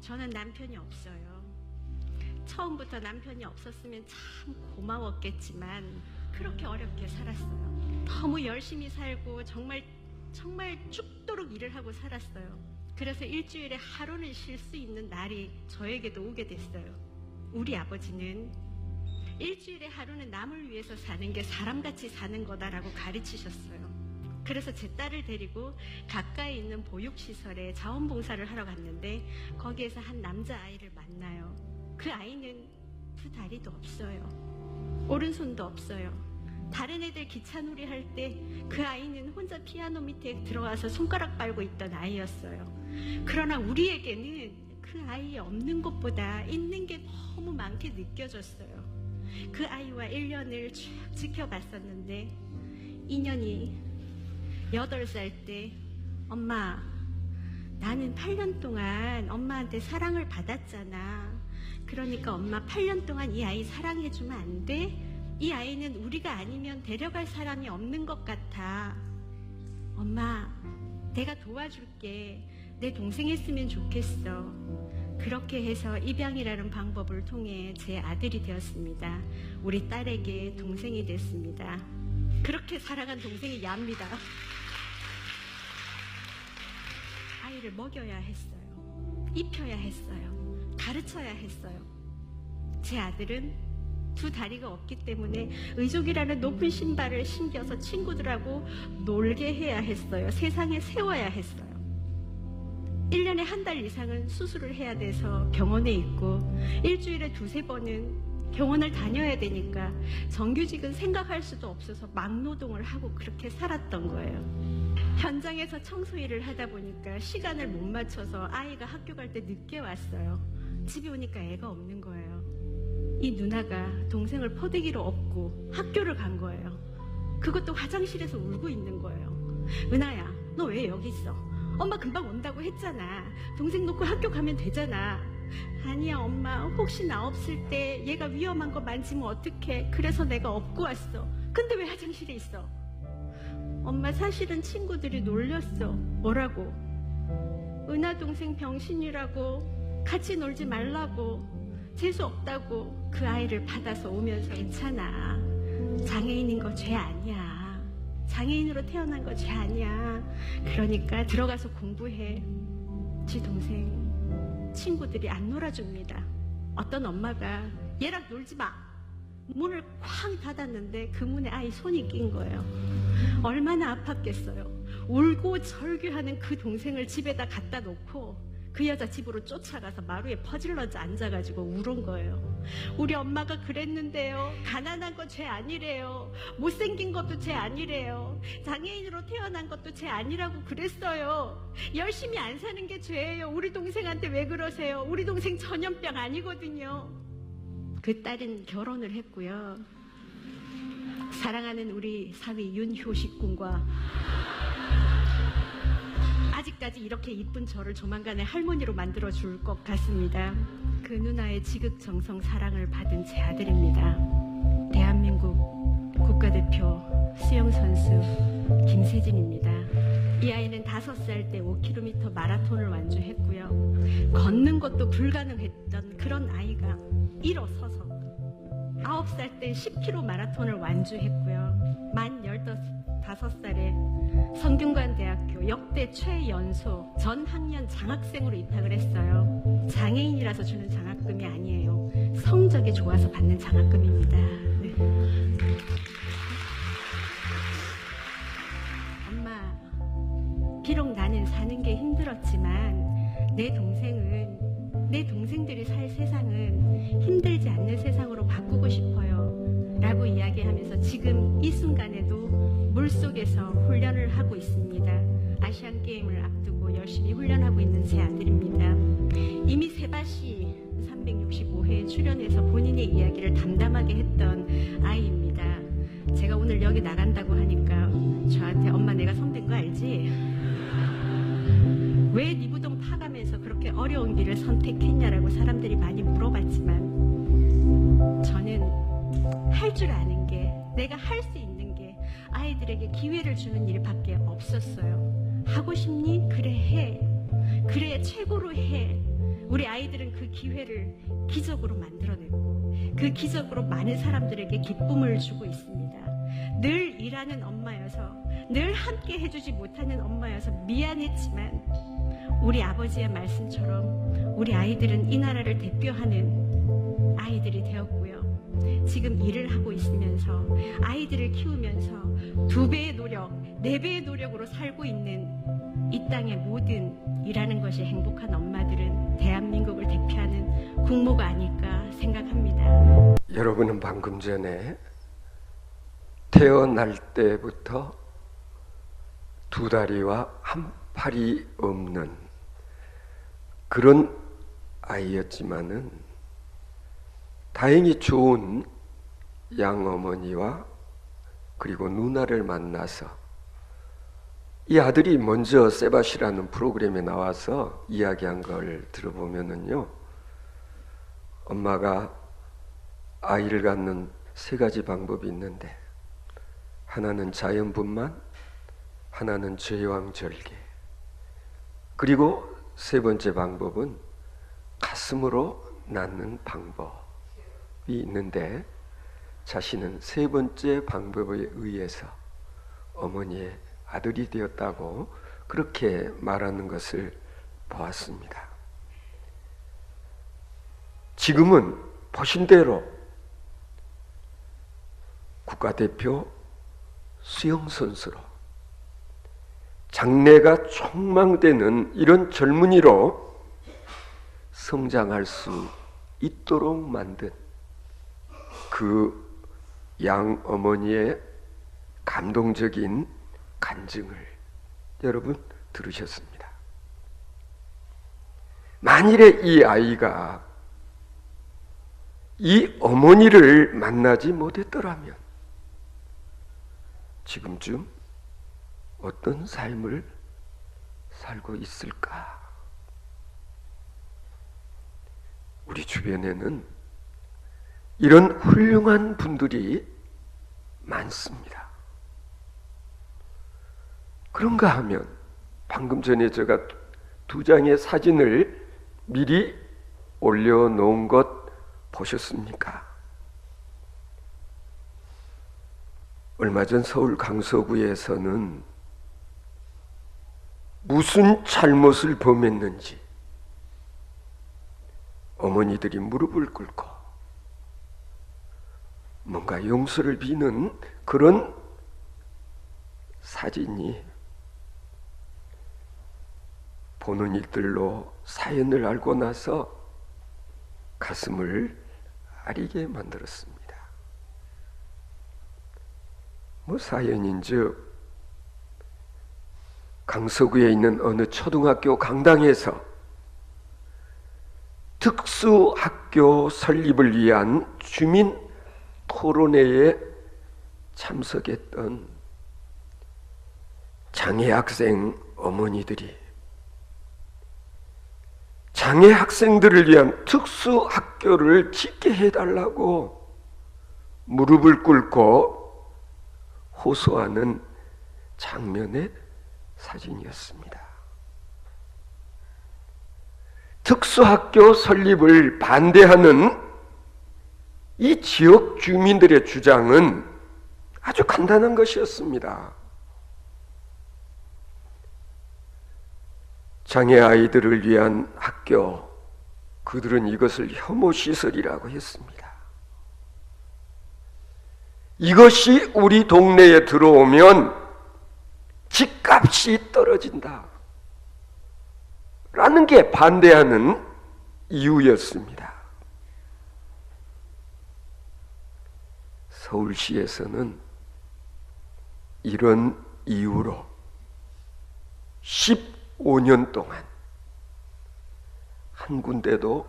저는 남편이 없어요. 처음부터 남편이 없었으면 참 고마웠겠지만 그렇게 어렵게 살았어요. 너무 열심히 살고 정말 죽도록 일을 하고 살았어요. 그래서 일주일에 하루는 쉴 수 있는 날이 저에게도 오게 됐어요. 우리 아버지는 일주일에 하루는 남을 위해서 사는 게 사람같이 사는 거다라고 가르치셨어요. 그래서 제 딸을 데리고 가까이 있는 보육시설에 자원봉사를 하러 갔는데 거기에서 한 남자아이를 만나요. 그 아이는 두 다리도 없어요. 오른손도 없어요. 다른 애들 기차놀이 할 때 그 아이는 혼자 피아노 밑에 들어와서 손가락 빨고 있던 아이였어요. 그러나 우리에게는 그 아이 없는 것보다 있는 게 너무 많게 느껴졌어요. 그 아이와 1년을 쭉 지켜봤었는데 2년이 8살 때 엄마, 나는 8년 동안 엄마한테 사랑을 받았잖아. 그러니까 엄마 8년 동안 이 아이 사랑해주면 안 돼? 이 아이는 우리가 아니면 데려갈 사람이 없는 것 같아. 엄마, 내가 도와줄게. 내 동생 했으면 좋겠어. 그렇게 해서 입양이라는 방법을 통해 제 아들이 되었습니다. 우리 딸에게 동생이 됐습니다. 그렇게 사랑한 동생이 얍니다. 아이를 먹여야 했어요. 입혀야 했어요. 가르쳐야 했어요. 제 아들은 두 다리가 없기 때문에 의족이라는 높은 신발을 신겨서 친구들하고 놀게 해야 했어요. 세상에 세워야 했어요. 1년에 한 달 이상은 수술을 해야 돼서 병원에 있고 일주일에 2-3번은 병원을 다녀야 되니까 정규직은 생각할 수도 없어서 막노동을 하고 그렇게 살았던 거예요. 현장에서 청소 일을 하다 보니까 시간을 못 맞춰서 아이가 학교 갈 때 늦게 왔어요. 집에 오니까 애가 없는 거예요. 이 누나가 동생을 포대기로 업고 학교를 간 거예요. 그것도 화장실에서 울고 있는 거예요. 은하야, 너 왜 여기 있어? 엄마 금방 온다고 했잖아. 동생 놓고 학교 가면 되잖아. 아니야 엄마, 혹시 나 없을 때 얘가 위험한 거 만지면 어떡해. 그래서 내가 업고 왔어. 근데 왜 화장실에 있어? 엄마, 사실은 친구들이 놀렸어. 뭐라고? 은하 동생 병신이라고, 같이 놀지 말라고, 재수 없다고. 그 아이를 받아서 오면서 괜찮아, 장애인인 거 죄 아니야. 장애인으로 태어난 거 죄 아니야. 그러니까 들어가서 공부해. 지 동생 친구들이 안 놀아줍니다. 어떤 엄마가 얘랑 놀지 마, 문을 쾅 닫았는데 그 문에 아이 손이 낀 거예요. 얼마나 아팠겠어요. 울고 절규하는 그 동생을 집에다 갖다 놓고 그 여자 집으로 쫓아가서 마루에 퍼질러져 앉아가지고 울은 거예요. 우리 엄마가 그랬는데요. 가난한 거 죄 아니래요. 못생긴 것도 죄 아니래요. 장애인으로 태어난 것도 죄 아니라고 그랬어요. 열심히 안 사는 게 죄예요. 우리 동생한테 왜 그러세요? 우리 동생 전염병 아니거든요. 그 딸은 결혼을 했고요. 사랑하는 우리 사위 윤효식 군과 아직까지 이렇게 이쁜 저를 조만간에 할머니로 만들어줄 것 같습니다. 그 누나의 지극정성 사랑을 받은 제 아들입니다. 대한민국 국가대표 수영선수 김세진입니다. 이 아이는 5살 때 5km 마라톤을 완주했고요. 걷는 것도 불가능했던 그런 아이가 일어서서 9살 때 10km 마라톤을 완주했고요. 만 15살에 성균관대학교 역대 최연소 전 학년 장학생으로 입학을 했어요. 장애인이라서 주는 장학금이 아니에요. 성적이 좋아서 받는 장학금입니다. 네. 엄마, 비록 나는 사는 게 힘들었지만 내 동생들이 살 세상은 힘들지 않는 세상으로 바꾸고 싶어요 라고 이야기하면서 지금 이 순간에도 물속에서 훈련을 하고 있습니다. 아시안게임을 앞두고 열심히 훈련하고 있는 제 아들입니다. 이미 세바시 365회에 출연해서 본인의 이야기를 담담하게 했던 아이입니다. 제가 오늘 여기 나간다고 하니까 저한테 엄마 내가 선배인 거 알지? 왜 네 부동 파가면서 그렇게 어려운 길을 선택했냐라고 사람들이 많이 물어봤지만 저는 할 줄 아는 게, 내가 할 수 있는 게 아이들에게 기회를 주는 일밖에 없었어요. 하고 싶니? 그래 해. 그래 최고로 해. 우리 아이들은 그 기회를 기적으로 만들어냈고 그 기적으로 많은 사람들에게 기쁨을 주고 있습니다. 늘 일하는 엄마여서, 늘 함께 해주지 못하는 엄마여서 미안했지만 우리 아버지의 말씀처럼 우리 아이들은 이 나라를 대표하는 아이들이 되었고요. 지금 일을 하고 있으면서 아이들을 키우면서 2배의 노력, 4배의 노력으로 살고 있는 이 땅의 모든 일하는 것이 행복한 엄마들은 대한민국을 대표하는 국모가 아닐까 생각합니다. 여러분은 방금 전에 태어날 때부터 2다리와 1팔이 없는 그런 아이였지만은 다행히 좋은 양어머니와 그리고 누나를 만나서 이 아들이 먼저 세바시라는 프로그램에 나와서 이야기한 걸 들어보면은요, 엄마가 아이를 갖는 3가지 방법이 있는데 하나는 자연분만, 하나는 제왕절개, 그리고 3번째 방법은 가슴으로 낳는 방법이 있는데 자신은 3번째 방법에 의해서 어머니의 아들이 되었다고 그렇게 말하는 것을 보았습니다. 지금은 보신 대로 국가대표 수영선수로 장래가 촉망되는 이런 젊은이로 성장할 수 있도록 만든 그 양어머니의 감동적인 간증을 여러분 들으셨습니다. 만일에 이 아이가 이 어머니를 만나지 못했더라면 지금쯤 어떤 삶을 살고 있을까? 우리 주변에는 이런 훌륭한 분들이 많습니다. 그런가 하면 방금 전에 제가 2장의 사진을 미리 올려놓은 것 보셨습니까? 얼마 전 서울 강서구에서는 무슨 잘못을 범했는지 어머니들이 무릎을 꿇고 뭔가 용서를 비는 그런 사진이 보는 이들로 사연을 알고 나서 가슴을 아리게 만들었습니다. 사연인즉 강서구에 있는 어느 초등학교 강당에서 특수학교 설립을 위한 주민 토론회에 참석했던 장애 학생 어머니들이 장애 학생들을 위한 특수학교를 짓게 해달라고 무릎을 꿇고 호소하는 장면의 사진이었습니다. 특수학교 설립을 반대하는 이 지역 주민들의 주장은 아주 간단한 것이었습니다. 장애 아이들을 위한 학교, 그들은 이것을 혐오시설이라고 했습니다. 이것이 우리 동네에 들어오면 집값이 떨어진다 라는 게 반대하는 이유였습니다. 서울시에서는 이런 이유로 15년 동안 한 군데도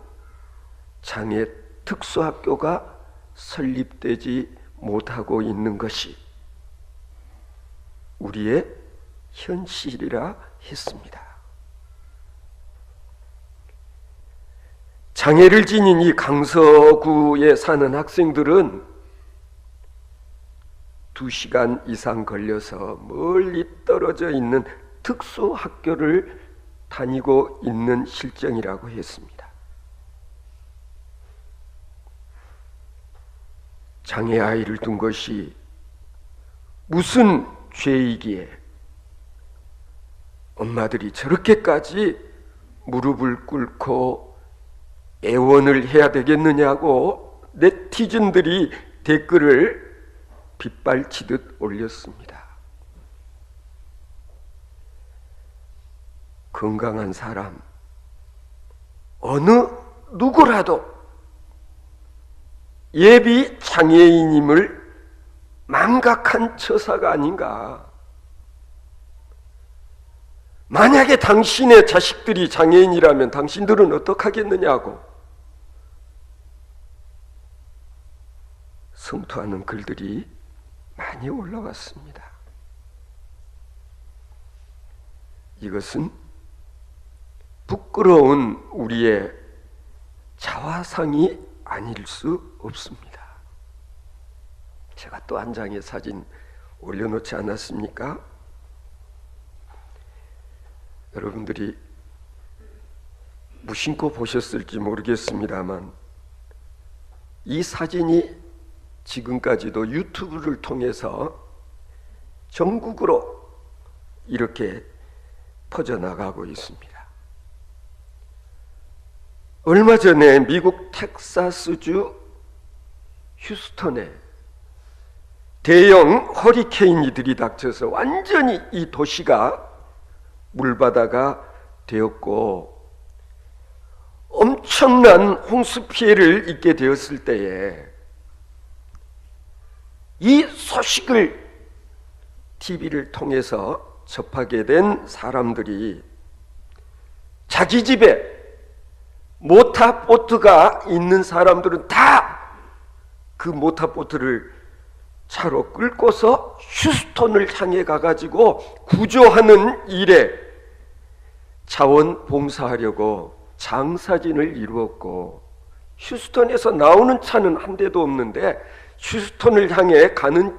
장애 특수학교가 설립되지 못하고 있는 것이 우리의 현실이라 했습니다. 장애를 지닌 이 강서구에 사는 학생들은 2시간 이상 걸려서 멀리 떨어져 있는 특수학교를 다니고 있는 실정이라고 했습니다. 장애 아이를 둔 것이 무슨 죄이기에 엄마들이 저렇게까지 무릎을 꿇고 애원을 해야 되겠느냐고 네티즌들이 댓글을 빗발치듯 올렸습니다. 건강한 사람, 어느 누구라도 예비 장애인임을 망각한 처사가 아닌가. 만약에 당신의 자식들이 장애인이라면 당신들은 어떡하겠느냐고 성토하는 글들이 많이 올라왔습니다. 이것은 부끄러운 우리의 자화상이 아닐 수 없습니다. 제가 또 한 장의 사진 올려놓지 않았습니까? 여러분들이 무심코 보셨을지 모르겠습니다만 이 사진이 지금까지도 유튜브를 통해서 전국으로 이렇게 퍼져나가고 있습니다. 얼마 전에 미국 텍사스주 휴스턴에 대형 허리케인이 들이닥쳐서 완전히 이 도시가 물바다가 되었고 엄청난 홍수 피해를 입게 되었을 때에 이 소식을 TV를 통해서 접하게 된 사람들이 자기 집에 모타보트가 있는 사람들은 다 그 모타보트를 차로 끌고서 휴스턴을 향해 가가지고 구조하는 일에 자원봉사하려고 장사진을 이루었고 휴스턴에서 나오는 차는 한 대도 없는데 휴스턴을 향해 가는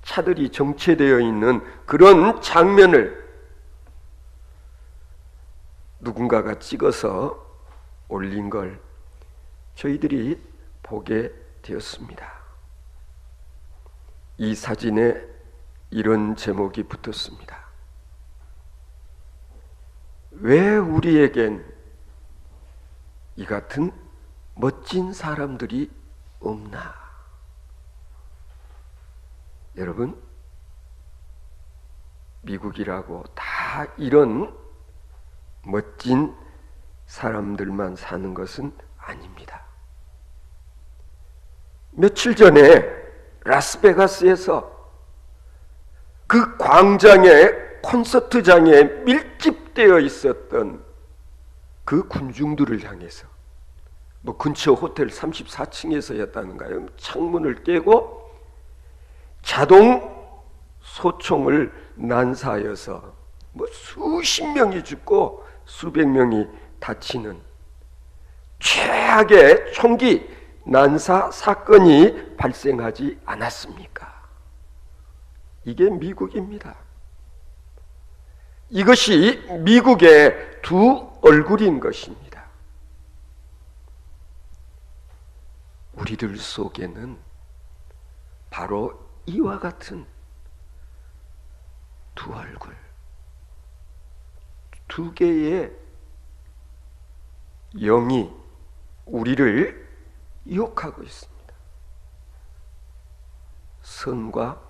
차들이 정체되어 있는 그런 장면을 누군가가 찍어서 올린 걸 저희들이 보게 되었습니다. 이 사진에 이런 제목이 붙었습니다. 왜 우리에겐 이 같은 멋진 사람들이 없나? 여러분, 미국이라고 다 이런 멋진 사람들만 사는 것은 아닙니다. 며칠 전에 라스베가스에서 그 광장에 콘서트장에 밀집되어 있었던 그 군중들을 향해서 근처 호텔 34층에서였다는가요? 창문을 깨고 자동 소총을 난사하여서 수십 명이 죽고 수백 명이 다치는 최악의 총기 난사 사건이 발생하지 않았습니까? 이게 미국입니다. 이것이 미국의 두 얼굴인 것입니다. 우리들 속에는 바로 이와 같은 두 얼굴, 두 개의 영이 우리를 유혹하고 있습니다. 선과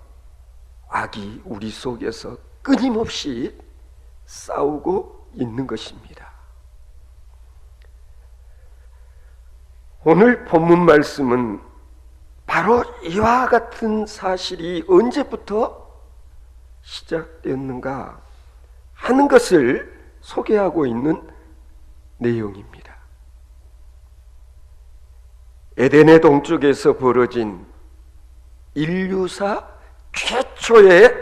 악이 우리 속에서 끊임없이 싸우고 있는 것입니다. 오늘 본문 말씀은 바로 이와 같은 사실이 언제부터 시작되었는가 하는 것을 소개하고 있는 내용입니다. 에덴의 동쪽에서 벌어진 인류사 최초의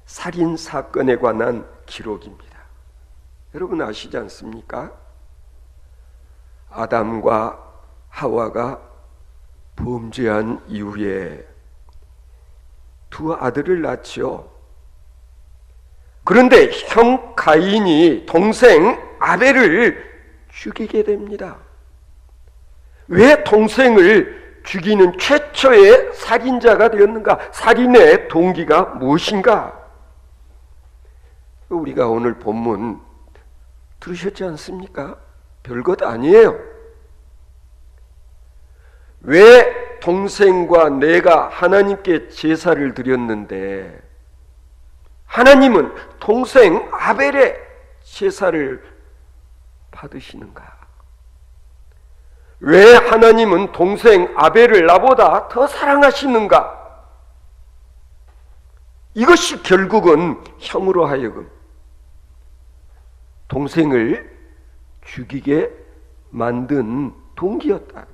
살인 사건에 관한 기록입니다. 여러분 아시지 않습니까? 아담과 하와가 범죄한 이후에 두 아들을 낳지요. 그런데 형 가인이 동생 아벨을 죽이게 됩니다. 왜 동생을 죽이는 최초의 살인자가 되었는가? 살인의 동기가 무엇인가? 우리가 오늘 본문 들으셨지 않습니까? 별것 아니에요. 왜 동생과 내가 하나님께 제사를 드렸는데 하나님은 동생 아벨의 제사를 받으시는가? 왜 하나님은 동생 아벨을 나보다 더 사랑하시는가? 이것이 결국은 형으로 하여금 동생을 죽이게 만든 동기였다.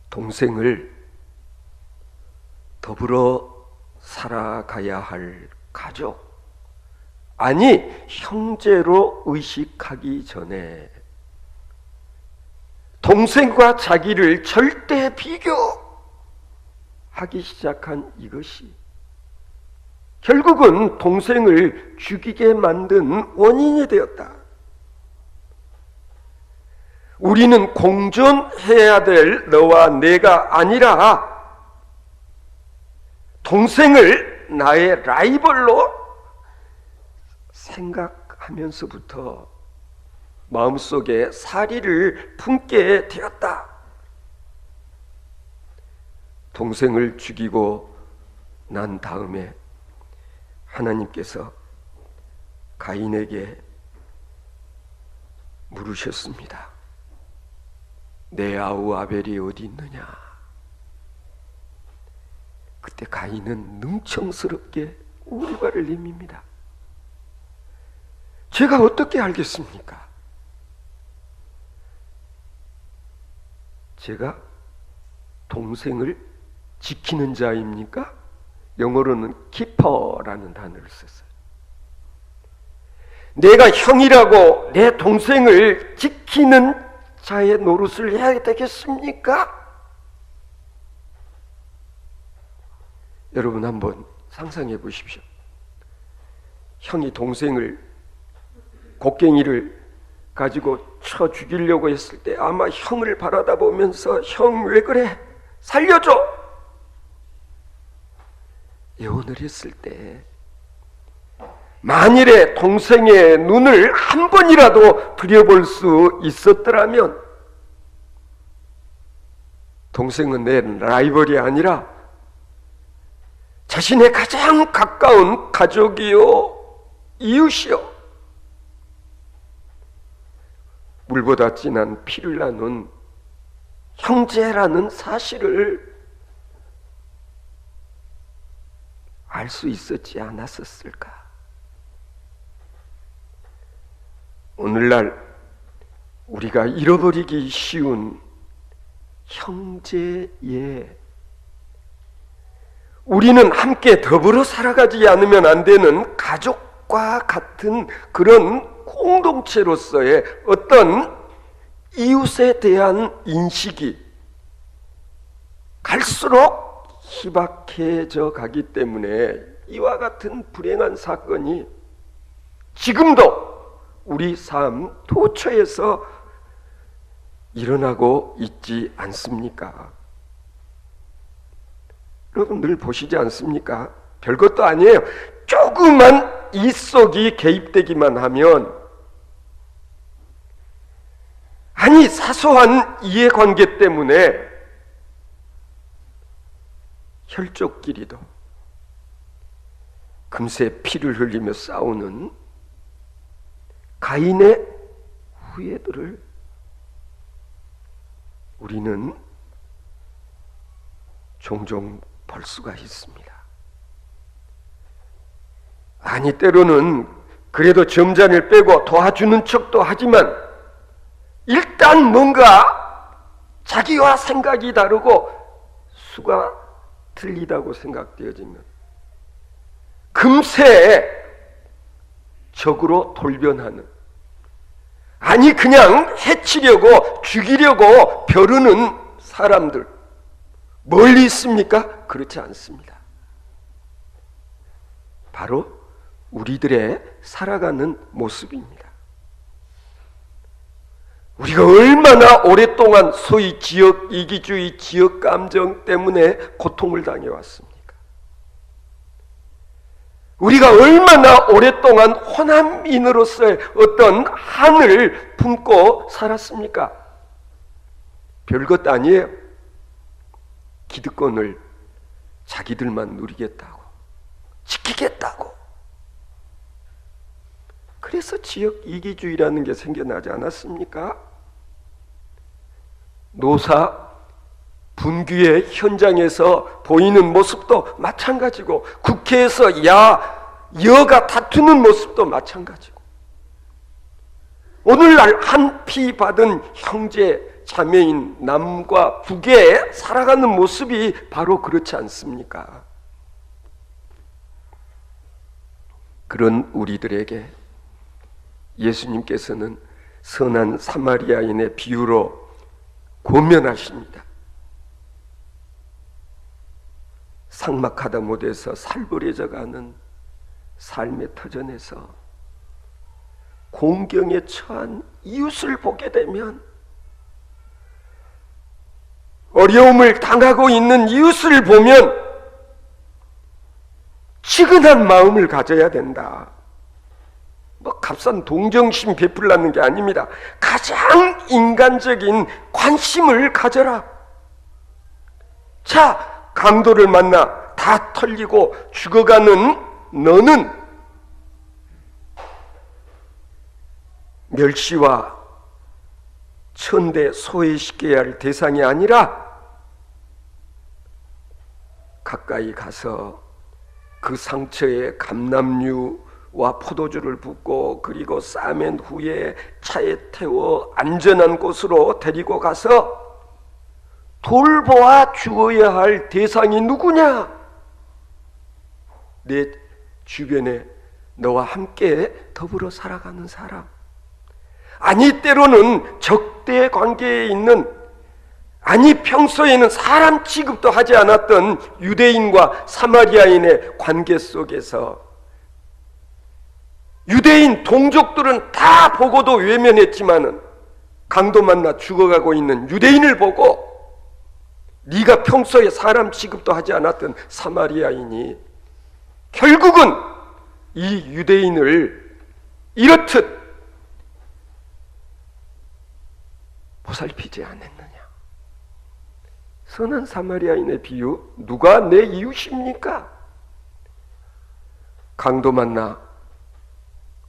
동생을 더불어 살아가야 할 가족, 아니 형제로 의식하기 전에 동생과 자기를 절대 비교하기 시작한 이것이 결국은 동생을 죽이게 만든 원인이 되었다. 우리는 공존해야 될 너와 내가 아니라 동생을 나의 라이벌로 생각하면서부터 마음속에 사리를 품게 되었다. 동생을 죽이고 난 다음에 하나님께서 가인에게 물으셨습니다. 내 아우 아벨이 어디 있느냐? 그때 가인은 능청스럽게 오리발을 내밉니다. 제가 어떻게 알겠습니까? 제가 동생을 지키는 자입니까? 영어로는 keeper라는 단어를 썼어요. 내가 형이라고 내 동생을 지키는 자의 노릇을 해야 되겠습니까? 여러분 한번 상상해 보십시오. 형이 동생을 곡괭이를 가지고 쳐 죽이려고 했을 때 아마 형을 바라다 보면서 형 왜 그래? 살려줘! 예언을 했을 때 만일에 동생의 눈을 한 번이라도 들여볼 수 있었더라면 동생은 내 라이벌이 아니라 자신의 가장 가까운 가족이요 이웃이요 물보다 진한 피를 나눈 형제라는 사실을 알 수 있었지 않았었을까? 오늘날 우리가 잃어버리기 쉬운 형제의 우리는 함께 더불어 살아가지 않으면 안 되는 가족과 같은 그런 공동체로서의 어떤 이웃에 대한 인식이 갈수록 희박해져 가기 때문에 이와 같은 불행한 사건이 지금도 우리 삶 도처에서 일어나고 있지 않습니까? 여러분 늘 보시지 않습니까? 별것도 아니에요. 조그만 이속이 개입되기만 하면 아니 사소한 이해관계 때문에 혈족끼리도 금세 피를 흘리며 싸우는 가인의 후예들을 우리는 종종 볼 수가 있습니다. 아니 때로는 그래도 점잔을 빼고 도와주는 척도 하지만 일단 뭔가 자기와 생각이 다르고 수가 틀리다고 생각되어지면 금세 적으로 돌변하는, 아니 그냥 해치려고 죽이려고 벼르는 사람들 멀리 있습니까? 그렇지 않습니다. 바로 우리들의 살아가는 모습입니다. 우리가 얼마나 오랫동안 소위 지역 이기주의, 지역 감정 때문에 고통을 당해왔습니까? 우리가 얼마나 오랫동안 호남인으로서의 어떤 한을 품고 살았습니까? 별것 아니에요. 기득권을 자기들만 누리겠다고, 지키겠다고. 그래서 지역 이기주의라는 게 생겨나지 않았습니까? 노사 분규의 현장에서 보이는 모습도 마찬가지고, 국회에서 여가 다투는 모습도 마찬가지고, 오늘날 한 피 받은 형제 자매인 남과 북에 살아가는 모습이 바로 그렇지 않습니까? 그런 우리들에게 예수님께서는 선한 사마리아인의 비유로 권면하십니다. 삭막하다 못해서 살벌해져가는 삶의 터전에서 공경에 처한 이웃을 보게 되면, 어려움을 당하고 있는 이웃을 보면 치근한 마음을 가져야 된다. 값싼 동정심 베풀라는 게 아닙니다. 가장 인간적인 관심을 가져라. 자, 강도를 만나 다 털리고 죽어가는 너는 멸시와 천대 소외시켜야 할 대상이 아니라 가까이 가서 그 상처에 감람유와 포도주를 붓고, 그리고 싸맨 후에 차에 태워 안전한 곳으로 데리고 가서 돌보아 주어야 할 대상이 누구냐? 내 주변에 너와 함께 더불어 살아가는 사람. 아니, 때로는 적대 관계에 있는, 아니 평소에는 사람 취급도 하지 않았던 유대인과 사마리아인의 관계 속에서 유대인 동족들은 다 보고도 외면했지만은 강도 만나 죽어가고 있는 유대인을 보고, 네가 평소에 사람 취급도 하지 않았던 사마리아인이 결국은 이 유대인을 이렇듯 보살피지 않았느냐. 선한 사마리아인의 비유, 누가 내 이웃입니까? 강도 만나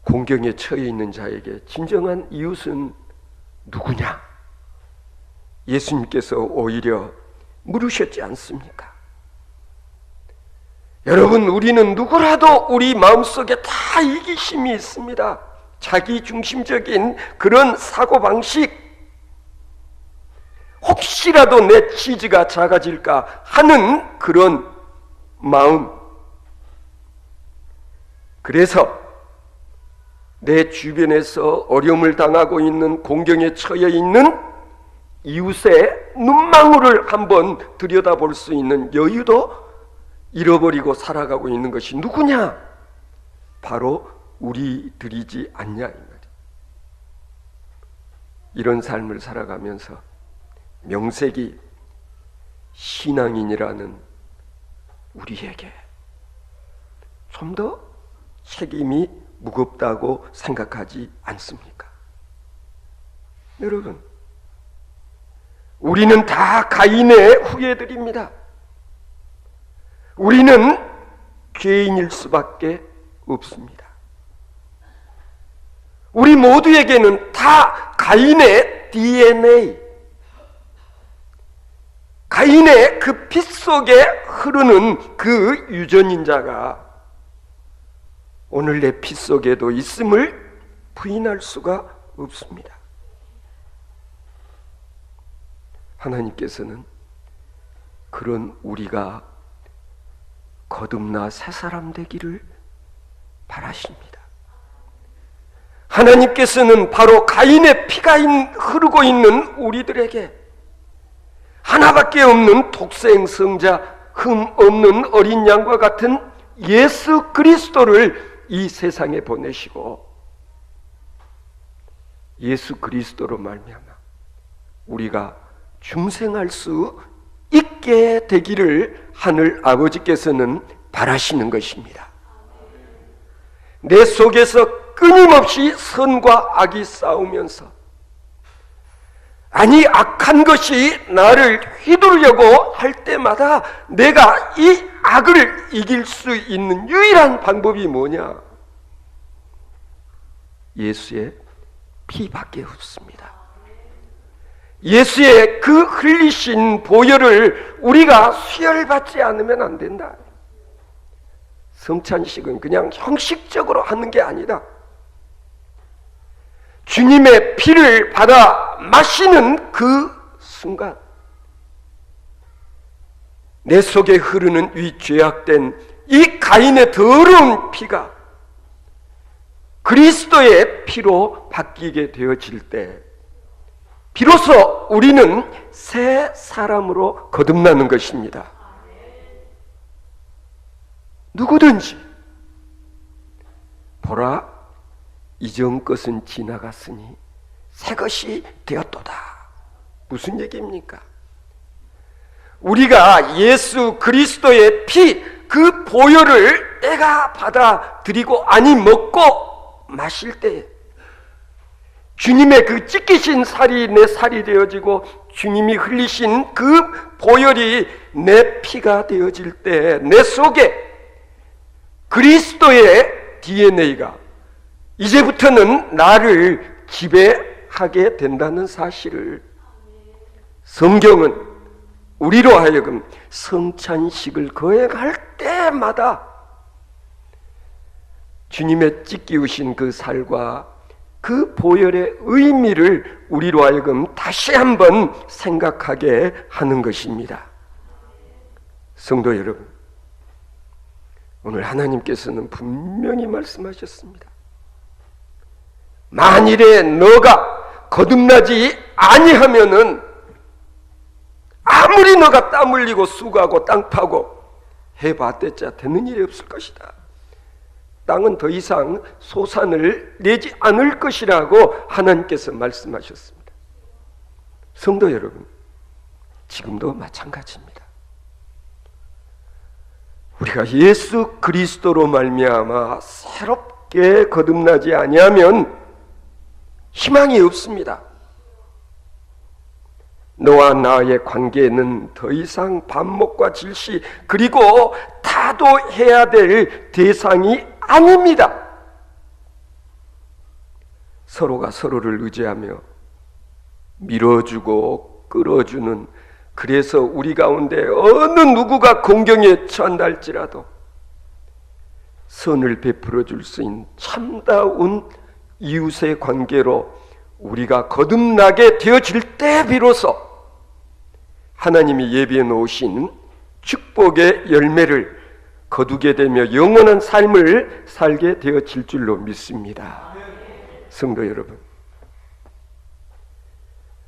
공경에 처해 있는 자에게 진정한 이웃은 누구냐? 예수님께서 오히려 물으셨지 않습니까? 여러분, 우리는 누구라도 우리 마음속에 다 이기심이 있습니다. 자기중심적인 그런 사고방식, 혹시라도 내 치즈가 작아질까 하는 그런 마음. 그래서 내 주변에서 어려움을 당하고 있는, 공경에 처해 있는 이웃의 눈망울을 한번 들여다볼 수 있는 여유도 잃어버리고 살아가고 있는 것이 누구냐? 바로 우리들이지 않냐 이 말이야. 이런 삶을 살아가면서 명색이 신앙인이라는 우리에게 좀 더 책임이 무겁다고 생각하지 않습니까? 여러분, 우리는 다 가인의 후예들입니다. 우리는 죄인일 수밖에 없습니다. 우리 모두에게는 다 가인의 DNA, 가인의 그 피 속에 흐르는 그 유전인자가 오늘 내 피 속에도 있음을 부인할 수가 없습니다. 하나님께서는 그런 우리가 거듭나 새 사람 되기를 바라십니다. 하나님께서는 바로 가인의 피가 흐르고 있는 우리들에게 하나밖에 없는 독생 성자, 흠 없는 어린 양과 같은 예수 그리스도를 이 세상에 보내시고 예수 그리스도로 말미암아 우리가 중생할 수 있게 되기를 하늘 아버지께서는 바라시는 것입니다. 내 속에서 끊임없이 선과 악이 싸우면서 아니 악한 것이 나를 휘두르려고 할 때마다 내가 이 악을 이길 수 있는 유일한 방법이 뭐냐? 예수의 피밖에 없습니다. 예수의 그 흘리신 보혈을 우리가 수혈받지 않으면 안 된다. 성찬식은 그냥 형식적으로 하는 게 아니다. 주님의 피를 받아 마시는 그 순간 내 속에 흐르는 이 죄악된 이 가인의 더러운 피가 그리스도의 피로 바뀌게 되어질 때 비로소 우리는 새 사람으로 거듭나는 것입니다. 누구든지 보라 이전 것은 지나갔으니 새 것이 되었도다. 무슨 얘기입니까? 우리가 예수 그리스도의 피, 그 보혈을 내가 받아들이고 아니 먹고 마실 때 주님의 그 찢기신 살이 내 살이 되어지고 주님이 흘리신 그 보혈이 내 피가 되어질 때 내 속에 그리스도의 DNA가 이제부터는 나를 지배하게 된다는 사실을 성경은 우리로 하여금 성찬식을 거행할 때마다 주님의 찢기우신 그 살과 그 보혈의 의미를 우리로 하여금 다시 한번 생각하게 하는 것입니다. 성도 여러분, 오늘 하나님께서는 분명히 말씀하셨습니다. 만일에 너가 거듭나지 아니하면은 아무리 너가 땀 흘리고 수고하고 땅 파고 해봤댔자 되는 일이 없을 것이다. 땅은 더 이상 소산을 내지 않을 것이라고 하나님께서 말씀하셨습니다. 성도 여러분, 지금도 마찬가지입니다. 우리가 예수 그리스도로 말미암아 새롭게 거듭나지 아니하면 희망이 없습니다. 너와 나의 관계는 더 이상 반목과 질시 그리고 타도해야 될 대상이 아닙니다. 서로가 서로를 의지하며 밀어주고 끌어주는, 그래서 우리 가운데 어느 누구가 공경에 처한다 할지라도 선을 베풀어 줄 수 있는 참다운 이웃의 관계로 우리가 거듭나게 되어질 때 비로소 하나님이 예비해 놓으신 축복의 열매를 거두게 되며 영원한 삶을 살게 되어질 줄로 믿습니다. 성도 여러분,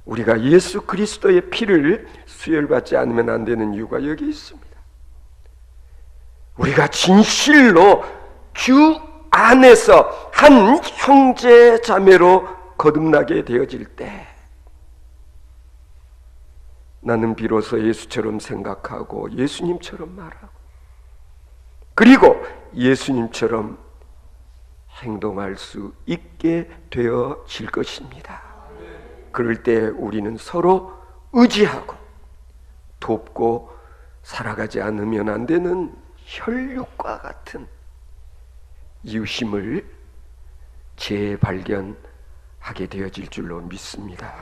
우리가 예수 그리스도의 피를 수혈받지 않으면 안 되는 이유가 여기 있습니다. 우리가 진실로 주 안에서 한 형제 자매로 거듭나게 되어질 때 나는 비로소 예수처럼 생각하고 예수님처럼 말하고 그리고 예수님처럼 행동할 수 있게 되어질 것입니다. 그럴 때 우리는 서로 의지하고 돕고 살아가지 않으면 안 되는 혈육과 같은 이웃심을 재발견하게 되어질 줄로 믿습니다.